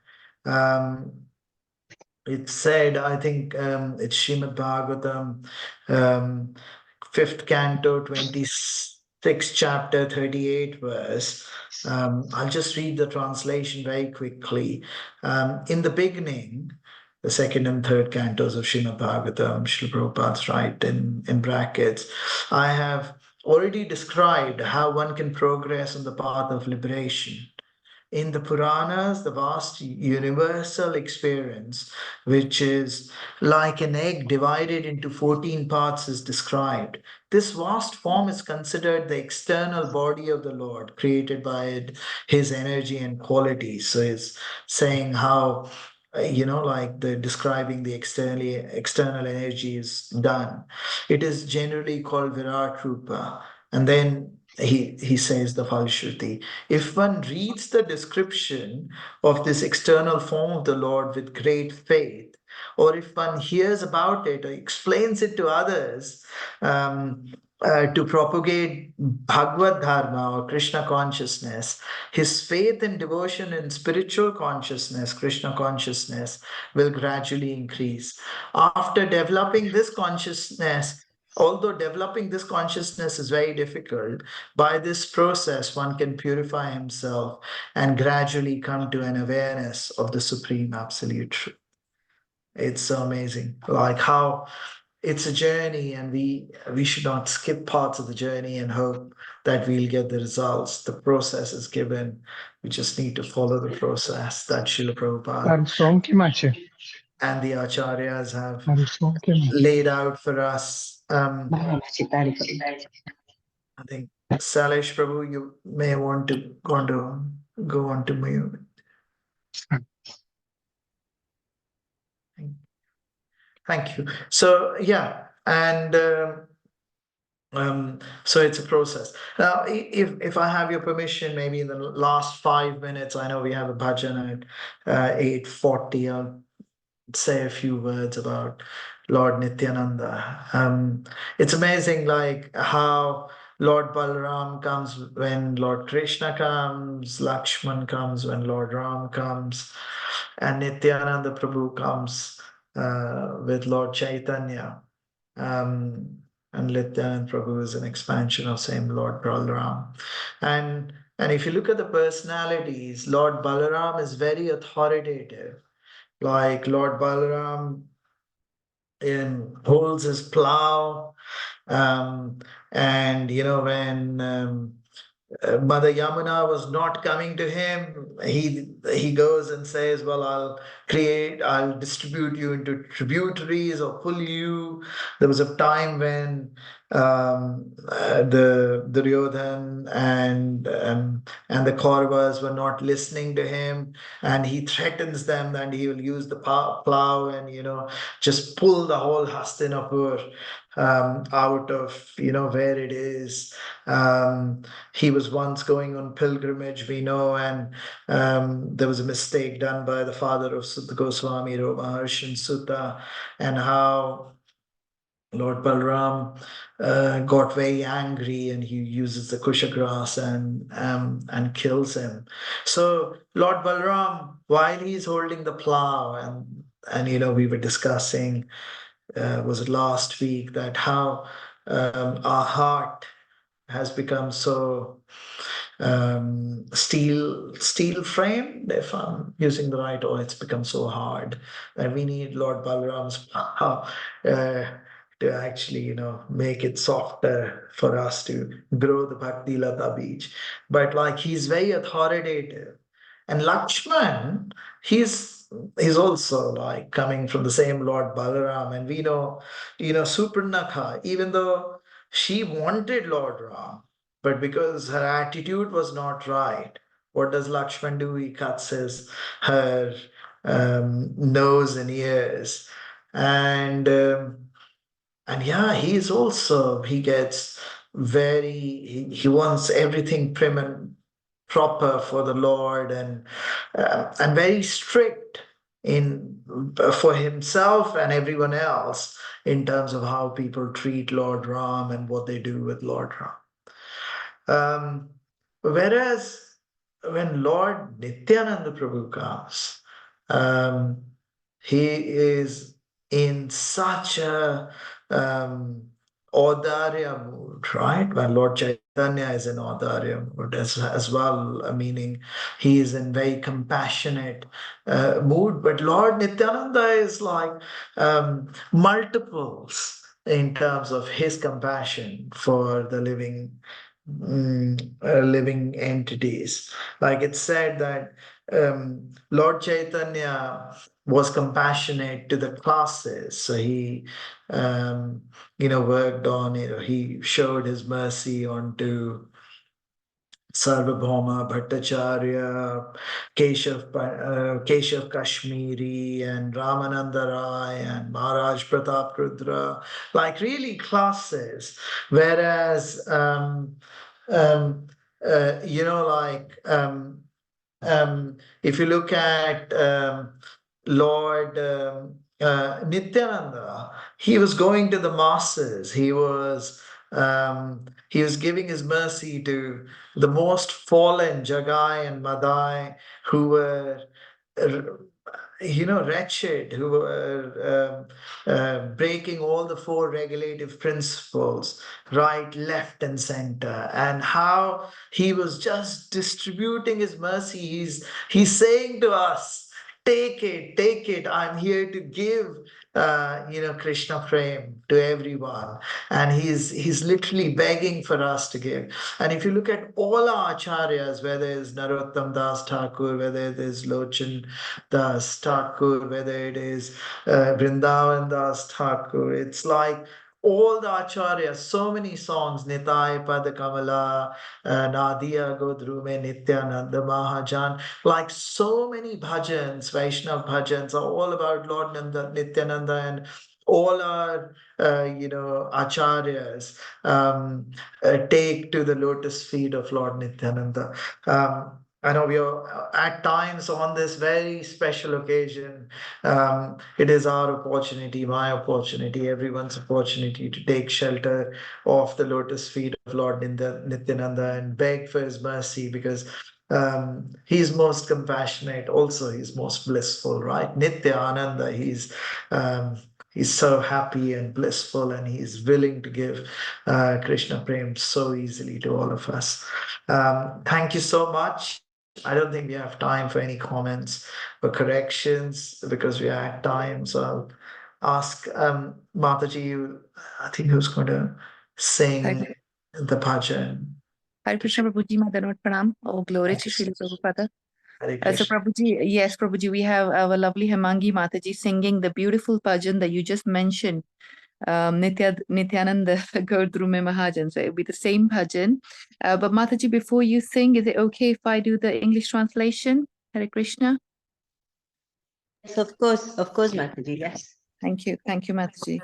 It's said, I think it's Srimad Bhagavatam, um, fifth canto, 26th chapter, 38 verse. I'll just read the translation very quickly. In the beginning, the second and third cantos of Srimad Bhagavatam, Srila Prabhupada's right in brackets, I have already described how one can progress on the path of liberation. In the Puranas, the vast universal experience, which is like an egg divided into 14 parts, is described. This vast form is considered the external body of the Lord, created by his energy and qualities. So it's saying how like the describing the external energy is done. It is generally called Virat Rupa. And then he says the Falshruti. If one reads the description of this external form of the Lord with great faith, or if one hears about it or explains it to others, um, to propagate Bhagavad Dharma or Krishna consciousness, his faith and devotion in spiritual consciousness, Krishna consciousness, will gradually increase. After developing this consciousness, although developing this consciousness is very difficult, by this process one can purify himself and gradually come to an awareness of the Supreme Absolute Truth. It's so amazing, like how it's a journey, and we should not skip parts of the journey and hope that we'll get the results. The process is given. We just need to follow the process that Srila Prabhupada and the acharyas have laid out for us. I think Salesh Prabhu, you may want to go on to mute. Thank you. So yeah, and so it's a process. Now, if I have your permission, maybe in the last 5 minutes, I know we have a bhajan at 8:40. I'll say a few words about Lord Nityananda. It's amazing, like how Lord Balaram comes when Lord Krishna comes, Lakshman comes when Lord Ram comes, and Nityananda Prabhu comes with Lord Chaitanya. And Nityananda Prabhu is an expansion of same Lord Balaram. And if you look at the personalities, Lord Balaram is very authoritative. Like Lord Balaram holds his plow, and when Mother Yamuna was not coming to him, he goes and says, well, I'll distribute you into tributaries or pull you. There was a time when the Duryodhan and the Kauravas were not listening to him, and he threatens them that he will use the plow and just pull the whole Hastinapur out of where it is. He was once going on pilgrimage, we know, and there was a mistake done by the father of Sutta Goswami, Maharshi Sutta, and how Lord Balram got very angry, and he uses the kusha grass and kills him. So Lord Balram, while he's holding the plow, and we were discussing, was it last week, that how our heart has become so steel framed, if I'm using the right, or it's become so hard that we need Lord Balaram's power to actually make it softer for us to grow the Bhakti Lata beach. But like, he's very authoritative. And Lakshman, he's also like coming from the same Lord Balaram. And we know, Supernakha, even though she wanted Lord Ram, but because her attitude was not right, what does Lakshman do? He cuts her nose and ears. And yeah, he gets he wants everything prim and proper for the Lord, and very strict in for himself and everyone else in terms of how people treat Lord Ram and what they do with Lord Ram. Whereas when Lord Nityananda Prabhu comes, he is in such a Audarya mood, right? When Lord Chaitanya is in Audarya mood as well, meaning he is in very compassionate mood. But Lord Nityananda is like multiples in terms of his compassion for the living entities. Like it's said that Lord Chaitanya was compassionate to the classes, so he worked on it. He showed his mercy onto Sarvabhauma Bhattacharya, Keshav Kashmiri, and Ramananda Rai, and Maharaj Pratap Rudra, like really classes. Whereas, you know, like, if you look at Lord Nityananda, he was going to the masses. He was giving his mercy to the most fallen Jagai and Madai who were, wretched, who were breaking all the four regulative principles, right, left, and center, and how he was just distributing his mercy. He's saying to us, take it, take it. I'm here to give, Krishna prem to everyone, and he's literally begging for us to give. And if you look at all our acharyas, whether it's Narottam Das Thakur, whether it is Lochan Das Thakur, whether it is Vrindavan Das Thakur, it's like all the acharyas, so many songs, Nitai Pada Kamala, Nadia Godrume, Nityananda Mahajan, like so many bhajans, Vaishnav bhajans are all about Lord Nityananda, and all our, acharyas take to the lotus feet of Lord Nityananda. I know we are at times on this very special occasion. It is our opportunity, my opportunity, everyone's opportunity to take shelter of the lotus feet of Lord Nityananda and beg for his mercy, because he's most compassionate. Also, he's most blissful, right? Nitya Ananda. He's so happy and blissful, and he's willing to give Krishna Prem so easily to all of us. Thank you so much. I don't think we have time for any comments or corrections because we are at time. So I'll ask Mataji, I think who's going to sing the bhajan. Hare Krishna Prabhuji, Madanot Pranam. Oh, glory to Srila Prabhupada. Hare So Krishna. Prabhuji, yes, Prabhuji, we have our lovely Hemangi Mataji singing the beautiful bhajan that you just mentioned, Nityananda Gaudrume Mahajan. So it'll be the same bhajan. But Mataji, before you sing, is it okay if I do the English translation? Hare Krishna. Yes, of course, Mataji, yes. Thank you, Mataji.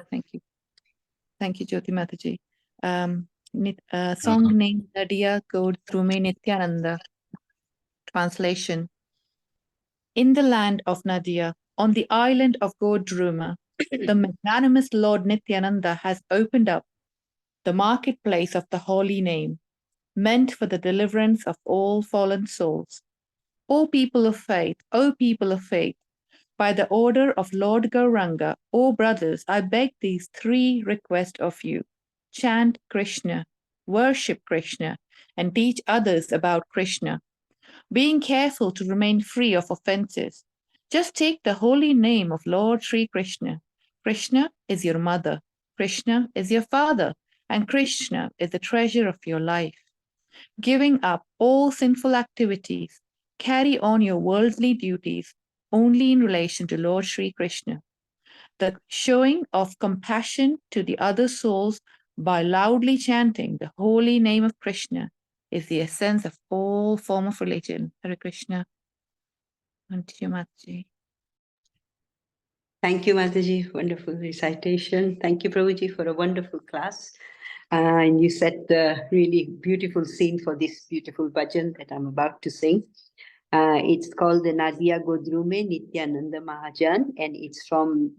Thank you, Jyoti Mataji. Song name Nadia Gaudrume Nityananda. Translation. In the land of Nadia, on the island of Godruma, the magnanimous Lord Nityananda has opened up the marketplace of the holy name, meant for the deliverance of all fallen souls. O people of faith, by the order of Lord Gauranga, O brothers, I beg these three requests of you. Chant Krishna, worship Krishna, and teach others about Krishna, being careful to remain free of offenses. Just take the holy name of Lord Sri Krishna. Krishna is your mother, Krishna is your father, and Krishna is the treasure of your life. Giving up all sinful activities, carry on your worldly duties only in relation to Lord Sri Krishna. The showing of compassion to the other souls by loudly chanting the holy name of Krishna is the essence of all form of religion. Hare Krishna. Thank you, Mataji. Thank you, Mataji. Wonderful recitation. Thank you, Prabhuji, for a wonderful class. And you set the really beautiful scene for this beautiful bhajan that I'm about to sing. It's called the Nadia Godrume Nityananda Mahajan, and it's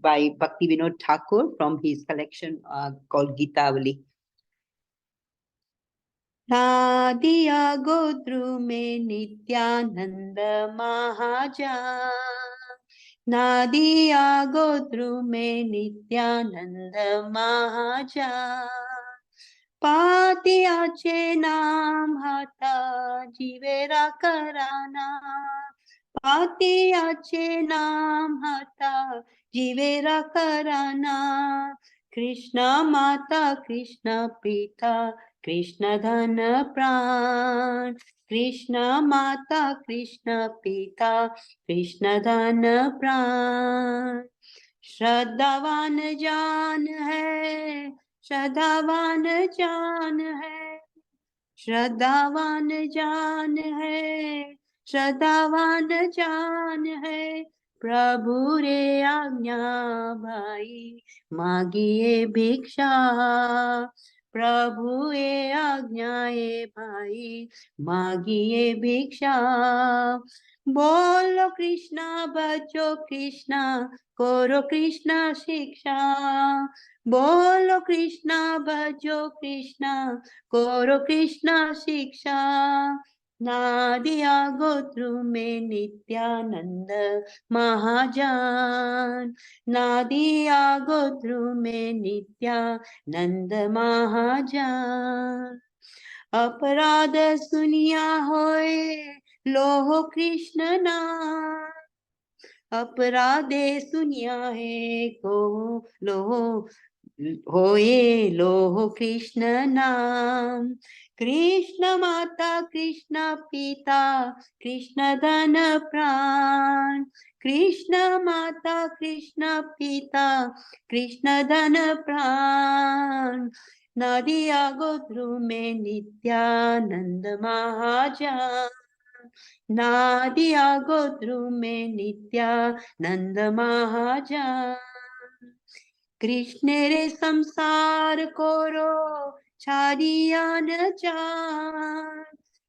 by Bhakti Vinod Thakur from his collection called Gitavali. Nadia Godrume Nityananda Mahajan, Nadia Godrume Nityananda Mahajan, Patiache naam hata jivera karana, Patiache naam hata jivera karana, Krishna Mata, Krishna Pita, Krishna Dhana Pran, Krishna Mata, Krishna Pita, Krishna Dhana Pran. श्रद्धावान जान है, श्रद्धावान जान है, श्रद्धावान जान है, श्रद्धावान जान है, प्रभु रे आज्ञा भाई मांगिए भिक्षा, प्रभु ये आज्ञाए भाई मांगिए भिक्षा। बोलो कृष्णा बचो कृष्णा, करो कृष्णा शिक्षा, बोलो कृष्णा भजो कृष्णा, करो कृष्णा शिक्षा। नादिया गोत्रु में नित्यानंद महाजान, नादिया गोत्रु में नित्यानंद महाजान। अपराध सुनिया होए लोहो कृष्ण नाम, अपराधे सुनिया है को लोहो होए लोहो कृष्ण नाम। कृष्ण माता कृष्ण पिता कृष्ण धन प्राण, कृष्ण माता कृष्ण पिता कृष्ण धन प्राण। नदिया गोत्रु में नित्यानंद महाजान, नादिया गोत्रु में नित्यानंद महाजान। कृष्ण रे संसार कोरो छाड़िया न जान,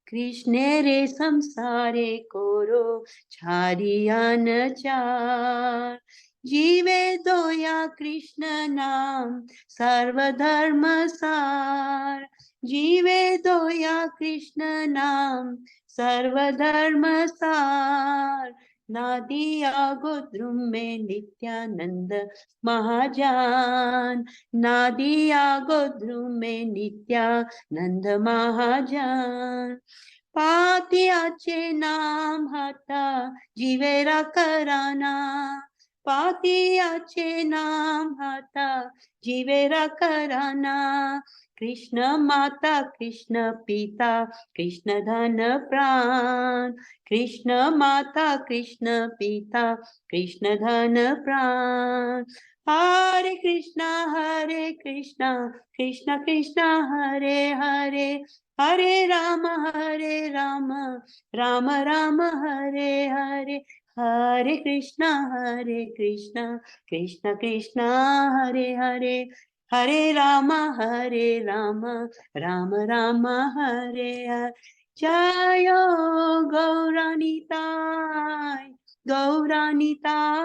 कृष्ण रे संसारे कोरो छाड़िया न जान। जीवे दोया कृष्ण नाम सर्वधर्म सार, जीवे दोया कृष्ण नाम सर्वधर्म सार। नादिया गोत्रु में नित्यानंद महाजान, नादिया गोत्रु में नित्यानंद महाजान। पातियाचे नाम हाता जीवेरा कराना, पातियाचे नाम हाता जीवेरा कराना। कृष्ण माता कृष्ण पिता कृष्ण धन प्राण, कृष्ण माता कृष्ण पिता कृष्ण धन प्राण। हरे कृष्णा कृष्ण कृष्ण हरे हरे, हरे राम राम राम हरे हरे। हरे कृष्णा कृष्ण कृष्ण हरे हरे, हरे राम राम राम हरे हरे। जय गौरानिताय, गौरानिताय,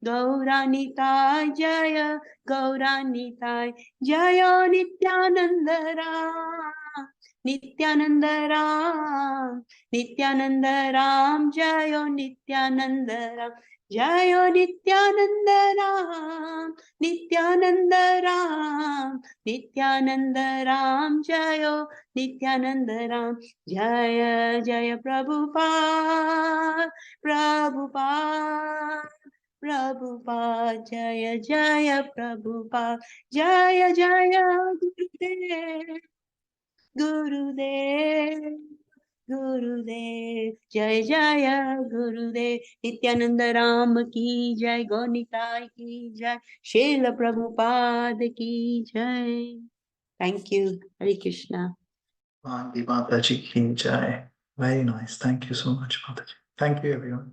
गौरानिताय जय गौरानिताय। जय नित्यानंद राम, नित्यानंद राम, नित्यानंद राम जय नित्यानंद राम। जय नित्यानंद राम, नित्यानंद राम, नित्यानंद राम जय नित्यानंद राम। जय जय प्रभुपाद, प्रभुपाद, प्रभुपाद जय जय प्रभुपाद। जय जय गुरुदेव, गुरुदेव, गुरुदेव जय जय गुरुदेव। नित्यानंद राम की जय, गौनिताय की जय, शेल प्रभुपाद की जय। Thank you. Hare Krishna. Mataji ki jai. Very nice. Thank you so much, Mataji. Thank you, everyone.